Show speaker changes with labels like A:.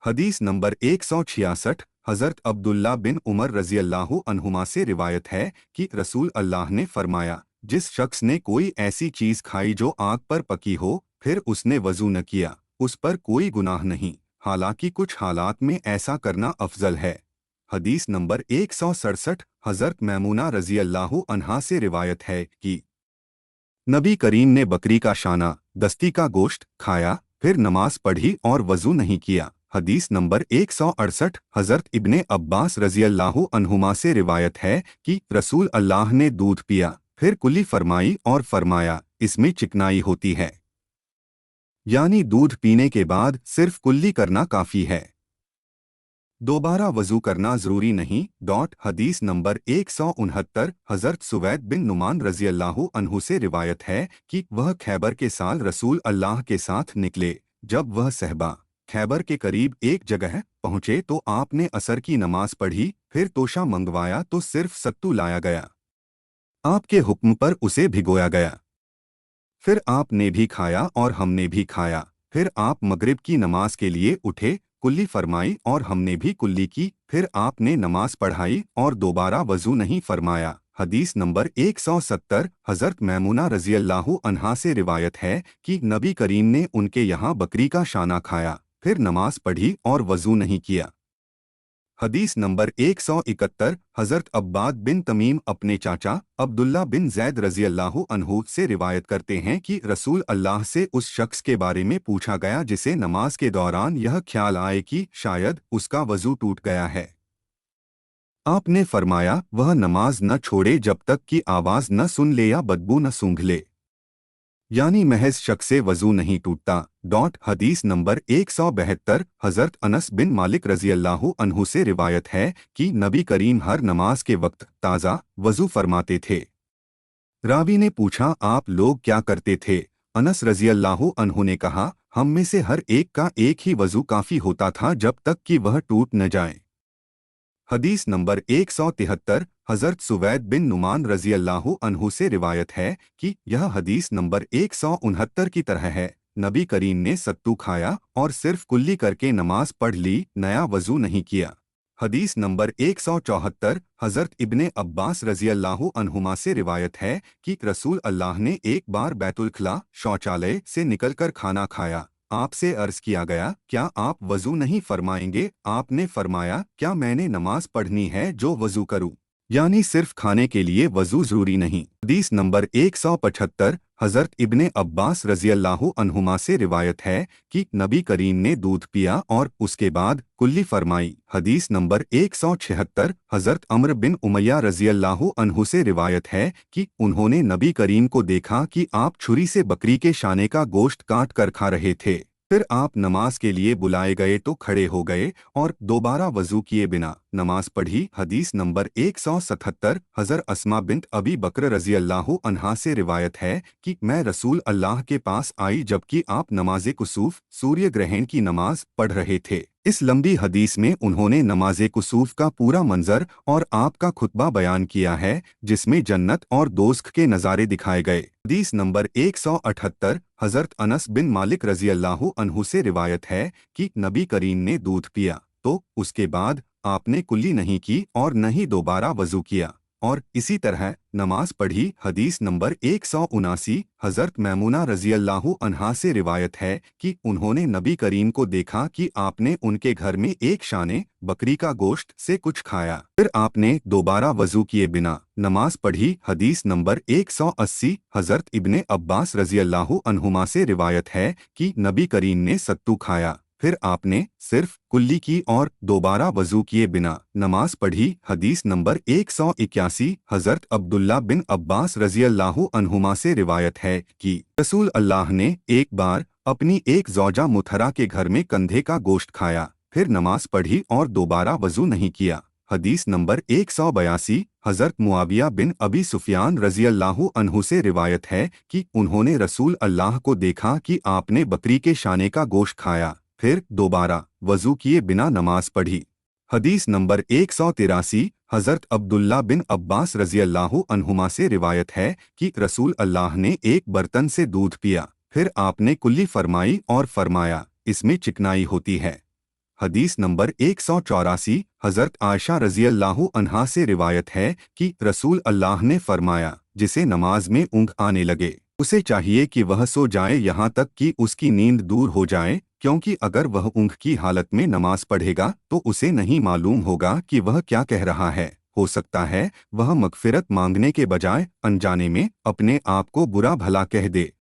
A: हदीस नंबर 166 हज़रत अब्दुल्ला बिन उमर रज़ी अल्लाहु अन्हुमा से रिवायत है कि रसूल अल्लाह ने फरमाया, जिस शख्स ने कोई ऐसी चीज़ खाई जो आग पर पकी हो फिर उसने वज़ू न किया, उस पर कोई गुनाह नहीं, हालांकि कुछ हालात में ऐसा करना अफजल है। हदीस नंबर 167 हज़रत मैमूना रज़ी अल्लाहु अन्हा से रिवायत है कि नबी करीम ने बकरी का शाना, दस्ती का गोश्त खाया, फिर नमाज पढ़ी और वज़ू नहीं किया। हदीस नंबर 168 हज़रत इब्ने अब्बास रज़ी अल्लाहु अन्हुमा से रिवायत है कि रसूल अल्लाह ने दूध पिया, फिर कुल्ली फरमाई और फरमाया, इसमें चिकनाई होती है, यानी दूध पीने के बाद सिर्फ कुल्ली करना काफ़ी है, दोबारा वज़ू करना ज़रूरी नहीं। हदीस नंबर 169 हज़रत सुवैद बिन नुमान रज़ी अल्लाहु अन्हु से रिवायत है कि वह खैबर के साल रसूल अल्लाह के साथ निकले। जब वह सहबा खैबर के करीब एक जगह पहुँचे तो आपने असर की नमाज पढ़ी, फिर तोशा मंगवाया तो सिर्फ सत्तू लाया गया। आपके हुक्म पर उसे भिगोया गया, फिर आपने भी खाया और हमने भी खाया। फिर आप मगरिब की नमाज के लिए उठे, कुल्ली फरमाई और हमने भी कुल्ली की, फिर आपने नमाज पढ़ाई और दोबारा वज़ू नहीं फरमाया। हदीस नंबर 170 हज़रत मैमूना रज़ी अल्लाहु अन्हा से रिवायत है कि नबी करीम ने उनके यहाँ बकरी का शाना खाया, फिर नमाज पढ़ी और वज़ू नहीं किया। हदीस नंबर 171 हज़रत अब्बाद बिन तमीम अपने चाचा अब्दुल्ला बिन जैद रज़ी अल्लाहु अन्हु से रिवायत करते हैं कि रसूल अल्लाह से उस शख्स के बारे में पूछा गया जिसे नमाज के दौरान यह ख्याल आए कि शायद उसका वज़ू टूट गया है। आपने फरमाया, वह नमाज न छोड़े जब तक कि आवाज़ न सुन ले या बदबू न सूंघ ले, यानी महज शक से वज़ू नहीं टूटता। हदीस नंबर 172 हज़रत अनस बिन मालिक रज़ी अल्लाहु अन्हु से रिवायत है कि नबी करीम हर नमाज के वक्त ताज़ा वज़ू फरमाते थे। रावी ने पूछा, आप लोग क्या करते थे? अनस रज़ी अल्लाहु अन्हु ने कहा, हम में से हर एक का एक ही वज़ू काफ़ी होता था जब तक कि वह टूट न जाए। हदीस नंबर 173 हज़रत सुवैद बिन नुमान रज़ी अल्लाहु अन्हु से रिवायत है कि यह हदीस नंबर 169 की तरह है। नबी करीम ने सत्तू खाया और सिर्फ कुल्ली करके नमाज पढ़ ली, नया वज़ू नहीं किया। हदीस नंबर 174 हज़रत इब्ने अब्बास रज़ी अल्लाहु अन्हुमा से रिवायत है कि रसूल अल्लाह ने एक बार बैतुल खला शौचालय से निकलकर खाना खाया। आपसे अर्ज किया गया, क्या आप वज़ू नहीं फरमाएंगे? आपने फरमाया, क्या मैंने नमाज पढ़नी है जो वज़ू करूं? यानी सिर्फ खाने के लिए वज़ू ज़रूरी नहीं। हदीस नंबर 175 हज़रत इब्ने अब्बास रज़ी अल्लाहु अन्हुमा से रिवायत है कि नबी करीम ने दूध पिया और उसके बाद कुल्ली फरमाई। हदीस नंबर 176 हज़रत अम्र बिन उमैया रज़ी अल्लाहु अन्हु से रिवायत है कि उन्होंने नबी करीम को देखा कि आप छुरी से बकरी के शाने का गोश्त काट कर खा रहे थे। फिर आप नमाज के लिए बुलाए गए तो खड़े हो गए और दोबारा वज़ू किए बिना नमाज पढ़ी। हदीस नंबर 177 हज़रत अस्मा बिन्त अबी बकर रज़ी अल्लाहु अन्हा से रिवायत है कि मैं रसूल अल्लाह के पास आई जबकि आप नमाज़े कुसूफ सूर्य ग्रहण की नमाज पढ़ रहे थे। इस लंबी हदीस में उन्होंने नमाज़े कुसूफ का पूरा मंजर और आपका खुतबा बयान किया है, जिसमें जन्नत और दोज़ख के नज़ारे दिखाए गए। हदीस नंबर 178 हज़रत अनस बिन मालिक रज़ी अल्लाहु अन्हु से रिवायत है कि नबी करीम ने दूध पिया तो उसके बाद आपने कुल्ली नहीं की और न ही दोबारा वज़ू किया और इसी तरह नमाज पढ़ी। हदीस नंबर 179 हज़रत मैमूना रज़ी अल्लाहु अन्हा से रिवायत है कि उन्होंने नबी करीम को देखा कि आपने उनके घर में एक शाने बकरी का गोश्त से कुछ खाया, फिर आपने दोबारा वज़ू किए बिना नमाज पढ़ी। हदीस नंबर 180 हज़रत इब्ने अब्बास रज़ी अल्लाहु अन्हुमा से रिवायत है कि नबी करीम ने सत्तू खाया, फिर आपने सिर्फ कुल्ली की और दोबारा वज़ू किए बिना नमाज पढ़ी। हदीस नंबर 181 हज़रत अब्दुल्ला बिन अब्बास रज़ी अल्लाहु अन्हुमा से रिवायत है कि रसूल अल्लाह ने एक बार अपनी एक ज़ौजा मुथरा के घर में कंधे का गोश्त खाया, फिर नमाज पढ़ी और दोबारा वज़ू नहीं किया। हदीस नंबर 182 हज़रत मुआविया बिन अबी सुफियान रज़ी अल्लाहु अन्हु से रिवायत है कि उन्होंने रसूल अल्लाह को देखा कि आपने बकरी के शाने का गोश्त खाया, फिर दोबारा वज़ू किए बिना नमाज पढ़ी। हदीस नंबर 183 हज़रत अब्दुल्ला बिन अब्बास रज़ी अल्लाहु अन्हुमा से रिवायत है कि रसूल अल्लाह ने एक बर्तन से दूध पिया, फिर आपने कुल्ली फरमाई और फरमाया, इसमें चिकनाई होती है। حدیث نمبر 184 حضرت عائشہ رضی اللہ عنہا سے روایت ہے کہ رسول اللہ نے فرمایا جسے نماز میں اونگ آنے لگے اسے چاہیے کہ وہ سو جائے یہاں تک کہ اس کی نیند دور ہو جائے، کیونکہ اگر وہ اونگ کی حالت میں نماز پڑھے گا تو اسے نہیں معلوم ہوگا کہ وہ کیا کہہ رہا ہے، ہو سکتا ہے وہ مغفرت مانگنے کے بجائے انجانے میں اپنے آپ کو برا بھلا کہہ دے۔